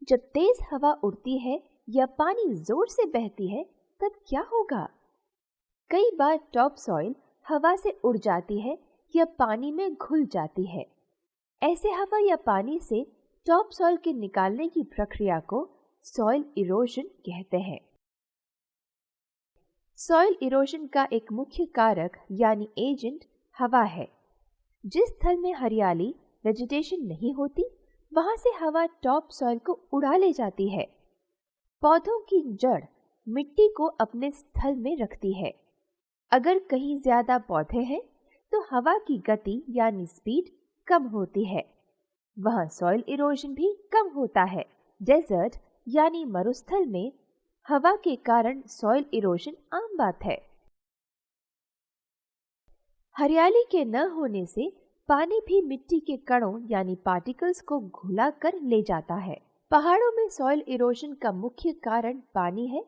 जब तेज हवा उड़ती है या पानी जोर से बहती है तब क्या होगा? कई बार टॉप सॉइल हवा से उड़ जाती है या पानी में घुल जाती है। ऐसे हवा या पानी से टॉप सॉइल के निकालने की प्रक्रिया को सॉइल इरोजन कहते हैं। सॉइल इरोजन का एक मुख्य कारक यानी एजेंट हवा है। जिस स्थल में हरियाली वेजिटेशन नहीं होती, वहां से हवा टॉप सॉइल को उड़ा ले जाती है। पौधों की जड़ मिट्टी को अपने स्थल में रखती है। अगर कहीं ज्यादा पौधे हैं तो हवा की गति यानी स्पीड कम होती है। वहां सॉइल इरोजन भी कम होता है। डेजर्ट यानी मरुस्थल में हवा के कारण सॉइल इरोजन आम बात है। हरियाली के न होने से पानी भी मिट्टी के कणों यानी पार्टिकल्स को घुला कर ले जाता है। पहाड़ों में सॉइल इरोजन का मुख्य कारण पानी है,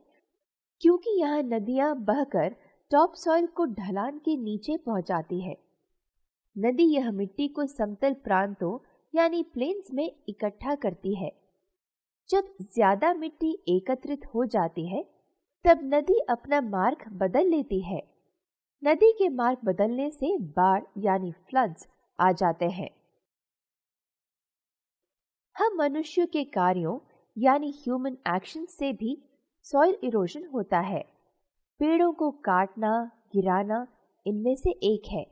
क्योंकि यहाँ नदियां बहकर टॉप सॉइल को ढलान के नीचे पहुंचाती है। नदी यह मिट्टी को समतल प्रांतों यानी प्लेन्स में इकट्ठा करती है। जब ज्यादा मिट्टी एकत्रित हो जाती है तब नदी अपना मार्ग बदल लेती है। नदी के मार्ग बदलने से बाढ़ यानी फ्लड्स आ जाते हैं। हम मनुष्यों के कार्यों यानी ह्यूमन एक्शन से भी सॉइल इरोजन होता है। पेड़ों को काटना, गिराना इनमें से एक है।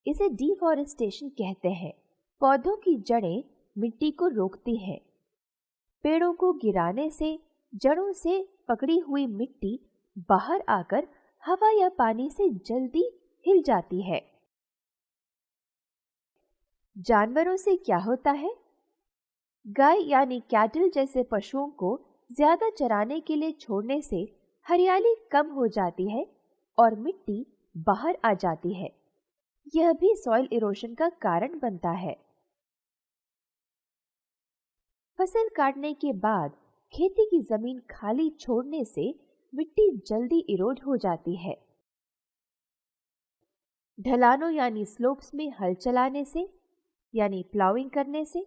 इसे डिफॉरेस्टेशन कहते हैं। पौधों की जड़ें मिट्टी को रोकती हैं। पेड़ों को गिराने से जड़ों से पकड़ी हुई मिट्टी बाहर आकर हवा या पानी से जल्दी हिल जाती है। जानवरों से क्या होता है? गाय यानी कैटल जैसे पशुओं को ज्यादा चराने के लिए छोड़ने से हरियाली कम हो जाती है और मिट्टी बाहर आ जाती है। यह भी सॉइल इरोजन का कारण बनता है। फसल काटने के बाद खेती की जमीन खाली छोड़ने से मिट्टी जल्दी इरोड हो जाती है। ढलानों यानी स्लोप्स में हल चलाने से यानी प्लाउइंग करने से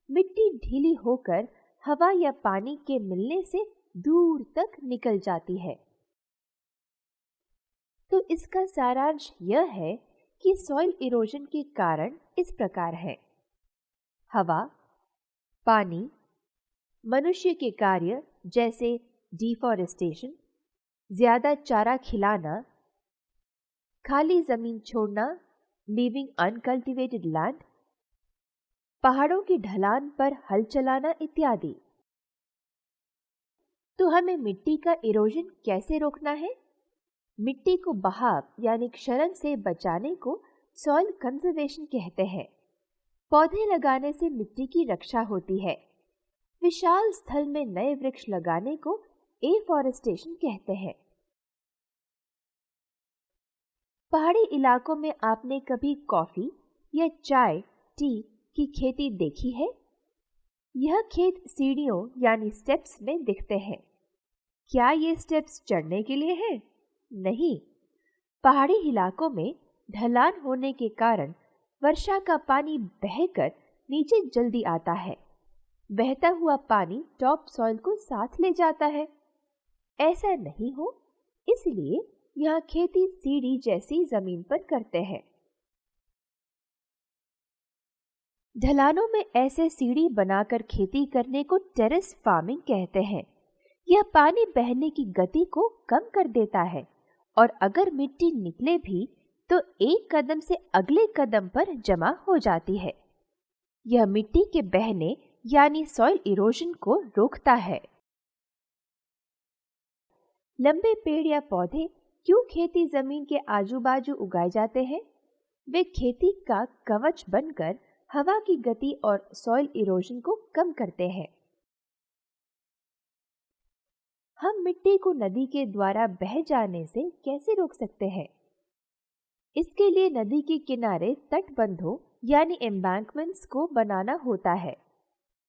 मिट्टी ढीली होकर हवा या पानी के मिलने से दूर तक निकल जाती है। तो इसका सारांश यह है कि सॉइल इरोजन के कारण इस प्रकार है। हवा, पानी, मनुष्य के कार्य जैसे डिफॉरेस्टेशन, ज्यादा चारा खिलाना, खाली जमीन छोड़ना, लीविंग अनकल्टिवेटेड लैंड, पहाड़ों की ढलान पर हल चलाना इत्यादि। तो हमें मिट्टी का इरोजन कैसे रोकना है? मिट्टी को बहाव यानी क्षरण से बचाने को सॉइल कंजर्वेशन कहते हैं। पौधे लगाने से मिट्टी की रक्षा होती है। विशाल स्थल में नए वृक्ष लगाने को एफॉरेस्टेशन कहते हैं। पहाड़ी इलाकों में आपने कभी कॉफी या चाय, टी की खेती देखी है? यह खेत सीढ़ियों यानी स्टेप्स में दिखते हैं। क्या ये स्टेप्स चढ़ने के लिए हैं? नहीं। पहाड़ी इलाकों में ढलान होने के कारण वर्षा का पानी बहकर नीचे जल्दी आता है। बहता हुआ पानी टॉप सॉइल को साथ ले जाता है। ऐसा नहीं हो, इसलिए यहाँ खेती सीढ़ी जैसी जमीन पर करते हैं। ढलानों में ऐसे सीढ़ी बनाकर खेती करने को टेरेस फार्मिंग कहते हैं। यह पानी बहने की गति को कम कर देता है और अगर मिट्टी निकले भी तो एक कदम से अगले कदम पर जमा हो जाती है। यह मिट्टी के बहने यानी सॉइल इरोजन को रोकता है। लंबे पेड़ या पौधे क्यों खेती जमीन के आजू बाजू उगाए जाते हैं? वे खेती का कवच बनकर हवा की गति और सॉइल इरोजन को कम करते हैं। हम मिट्टी को नदी के द्वारा बह जाने से कैसे रोक सकते हैं? इसके लिए नदी के किनारे तटबंधों यानी एम्बैंकमेंट्स को बनाना होता है।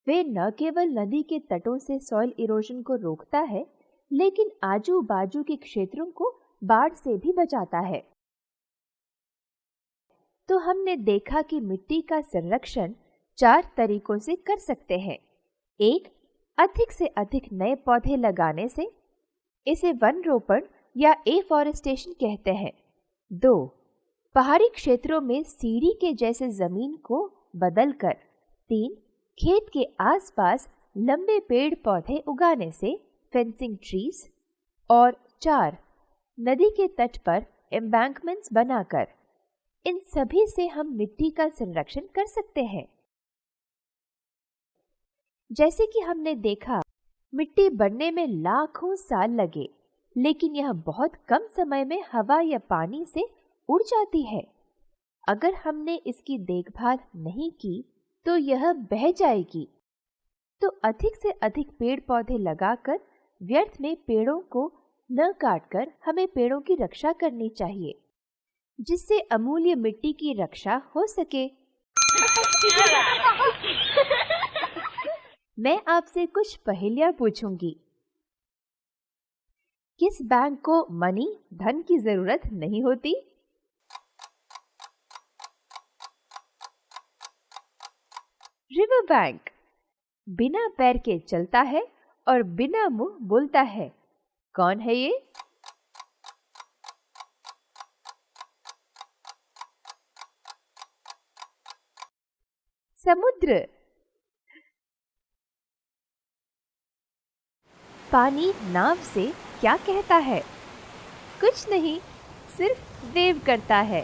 वे न केवल नदी के तटों से सॉइल इरोजन को रोकता है, लेकिन आजू बाजू के क्षेत्रों को बाढ़ से भी बचाता है। तो हमने देखा कि मिट्टी का संरक्षण 4 तरीकों से कर सकते हैं। 1. अधिक से अधिक नए पौधे लगाने से इसे वन रोपण या एफॉरेस्टेशन कहते हैं। 2. पहाड़ी क्षेत्रों में सीढ़ी के जैसे जमीन को बदलकर। 3. खेत के आसपास लंबे पेड़ पौधे उगाने से फेंसिंग ट्रीज। और 4. नदी के तट पर एम्बैंकमेंट्स बनाकर। इन सभी से हम मिट्टी का संरक्षण कर सकते हैं। जैसे कि हमने देखा, मिट्टी बनने में लाखों साल लगे, लेकिन यह बहुत कम समय में हवा या पानी से उड़ जाती है। अगर हमने इसकी देखभाल नहीं की तो यह बह जाएगी। तो अधिक से अधिक पेड़ पौधे लगाकर व्यर्थ में पेड़ों को न काटकर हमें पेड़ों की रक्षा करनी चाहिए, जिससे अमूल्य मिट्टी की रक्षा हो सके। मैं आपसे कुछ पहेलियां पूछूंगी। किस बैंक को मनी धन की जरूरत नहीं होती? रिवर बैंक बिना पैर के चलता है और बिना मुंह बोलता है। कौन है ये? समुद्र। पानी नाव से क्या कहता है? कुछ नहीं, सिर्फ वेव करता है।